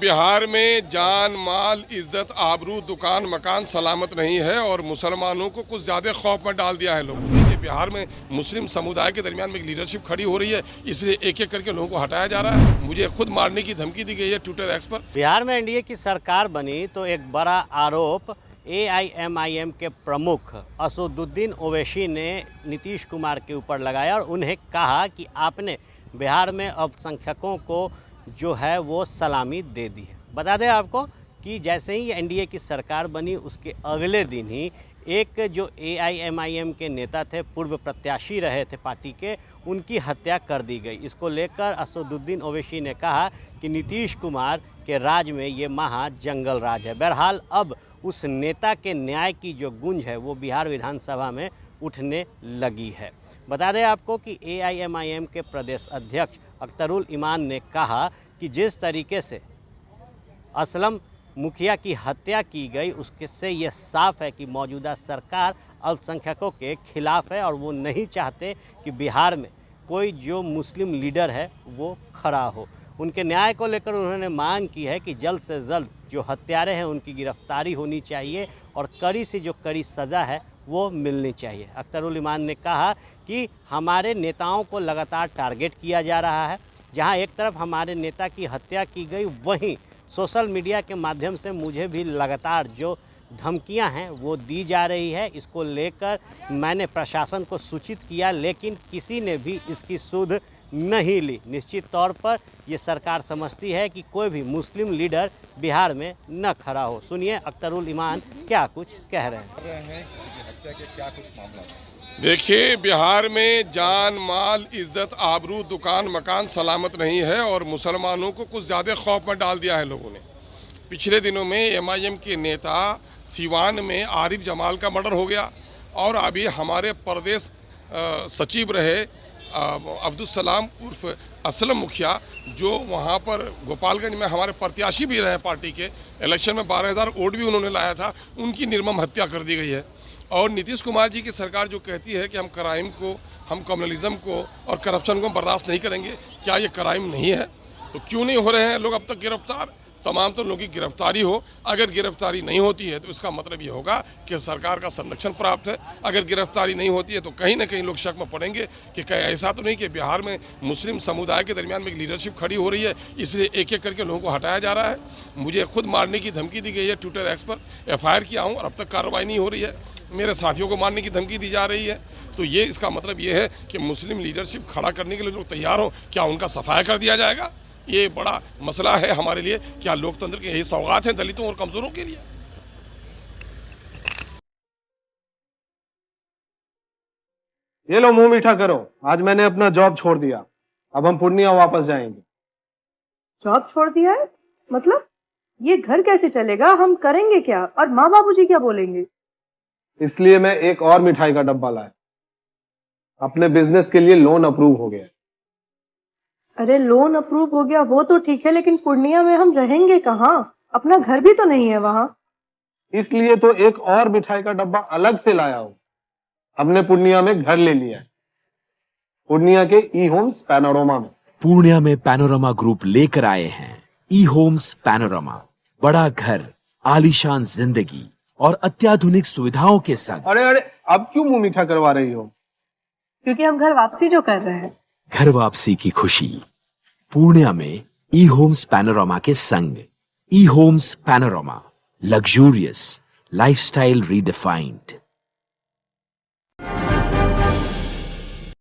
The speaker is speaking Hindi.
बिहार में जान माल इज्जत आबरू दुकान मकान सलामत नहीं है और मुसलमानों को कुछ ज़्यादा खौफ में डाल दिया है लोगों ने कि बिहार में मुस्लिम समुदाय के दरमियान में एक लीडरशिप खड़ी हो रही है, इसलिए एक एक करके लोगों को हटाया जा रहा है। मुझे खुद मारने की धमकी दी गई है ट्विटर एक्स पर। बिहार में एनडीए की सरकार बनी तो एक बड़ा आरोप एआईएमआईएम के प्रमुख असदुद्दीन ओवैसी ने नीतीश कुमार के ऊपर लगाया और उन्हें कहा कि आपने बिहार में अल्पसंख्यकों को जो है वो सलामी दे दी है। बता दें आपको कि जैसे ही एनडीए की सरकार बनी उसके अगले दिन ही एक जो एआईएमआईएम के नेता थे, पूर्व प्रत्याशी रहे थे पार्टी के, उनकी हत्या कर दी गई। इसको लेकर असदुद्दीन ओवैसी ने कहा कि नीतीश कुमार के राज में ये महा जंगल राज है। बहरहाल अब उस नेता के न्याय की जो गूंज है वो बिहार विधानसभा में उठने लगी है। बता दें आपको कि एआईएमआईएम के प्रदेश अध्यक्ष अख्तरुल ईमान ने कहा कि जिस तरीके से असलम मुखिया की हत्या की गई उसके से ये साफ है कि मौजूदा सरकार अल्पसंख्यकों के खिलाफ है और वो नहीं चाहते कि बिहार में कोई जो मुस्लिम लीडर है वो खड़ा हो। उनके न्याय को लेकर उन्होंने मांग की है कि जल्द से जल्द जो हत्यारे हैं उनकी गिरफ्तारी होनी चाहिए और कड़ी से जो कड़ी सज़ा है वो मिलनी चाहिए। अख्तरुल ईमान ने कहा कि हमारे नेताओं को लगातार टारगेट किया जा रहा है। जहां एक तरफ हमारे नेता की हत्या की गई, वहीं सोशल मीडिया के माध्यम से मुझे भी लगातार जो धमकियां हैं वो दी जा रही है। इसको लेकर मैंने प्रशासन को सूचित किया, लेकिन किसी ने भी इसकी सुध नहीं ली। निश्चित तौर पर ये सरकार समझती है कि कोई भी मुस्लिम लीडर बिहार में न खड़ा हो। सुनिए अख्तरुल ईमान क्या कुछ कह रहे हैं। देखिए, बिहार में जान माल इज्जत आबरू दुकान मकान सलामत नहीं है और मुसलमानों को कुछ ज़्यादा खौफ में डाल दिया है लोगों ने। पिछले दिनों में एमआईएम के नेता सिवान में आरिफ जमाल का मर्डर हो गया और अभी हमारे प्रदेश सचिव रहे अब्दुल सलाम उर्फ असलम मुखिया, जो वहाँ पर गोपालगंज में हमारे प्रत्याशी भी रहे पार्टी के, इलेक्शन में 12,000 वोट भी उन्होंने लाया था, उनकी निर्मम हत्या कर दी गई है। और नीतीश कुमार जी की सरकार जो कहती है कि हम क्राइम को, हम कम्युनलिज्म को और करप्शन को बर्दाश्त नहीं करेंगे, क्या ये क्राइम नहीं है? तो क्यों नहीं हो रहे हैं लोग अब तक गिरफ्तार? तमाम तो लोगों की गिरफ्तारी हो। अगर गिरफ्तारी नहीं होती है तो इसका मतलब ये होगा कि सरकार का संरक्षण प्राप्त है। अगर गिरफ्तारी नहीं होती है तो कहीं ना कहीं लोग शक में पड़ेंगे कि कहीं ऐसा तो नहीं कि बिहार में मुस्लिम समुदाय के दरमियान में एक लीडरशिप खड़ी हो रही है, इसलिए एक एक करके लोगों को हटाया जा रहा है। मुझे खुद मारने की धमकी दी गई है ट्विटर एक्स पर। एफआईआर किया हूँ और अब तक कार्रवाई नहीं हो रही है। मेरे साथियों को मारने की धमकी दी जा रही है। तो ये इसका मतलब ये है कि मुस्लिम लीडरशिप खड़ा करने के लिए लोग तैयार हो, क्या उनका सफाया कर दिया जाएगा? ये बड़ा मसला है हमारे लिए। क्या लोकतंत्र की यही सौगात है दलितों और कमजोरों के लिए? ये लो, मुंह मीठा करो। आज मैंने अपना जॉब छोड़ दिया, अब हम पूर्णिया वापस जाएंगे। जॉब छोड़ दिया है? मतलब ये घर कैसे चलेगा? हम करेंगे क्या? और माँ बाबूजी क्या बोलेंगे? इसलिए मैं एक और मिठाई का डब्बा लाया। अपने बिजनेस के लिए लोन अप्रूव हो गया। अरे लोन अप्रूव हो गया वो तो ठीक है, लेकिन पूर्णिया में हम रहेंगे कहाँ? अपना घर भी तो नहीं है वहाँ। इसलिए तो एक और मिठाई का डब्बा अलग से लाया हूं। हमने पूर्णिया में घर ले लिया है, पूर्णिया के ई होम्स पैनोरमा में। पूर्णिया में पैनोरमा ग्रुप लेकर आए हैं ई होम्स पैनोरमा। बड़ा घर, आलीशान जिंदगी और अत्याधुनिक सुविधाओं के संग। अरे अरे, अब क्यों मुंह मीठा करवा रही हो? क्योंकि हम घर वापसी जो कर रहे हैं। घर वापसी की खुशी पूर्णिया में ई होम्स पैनोरमा के संग। ई Homes Panorama, luxurious lifestyle redefined.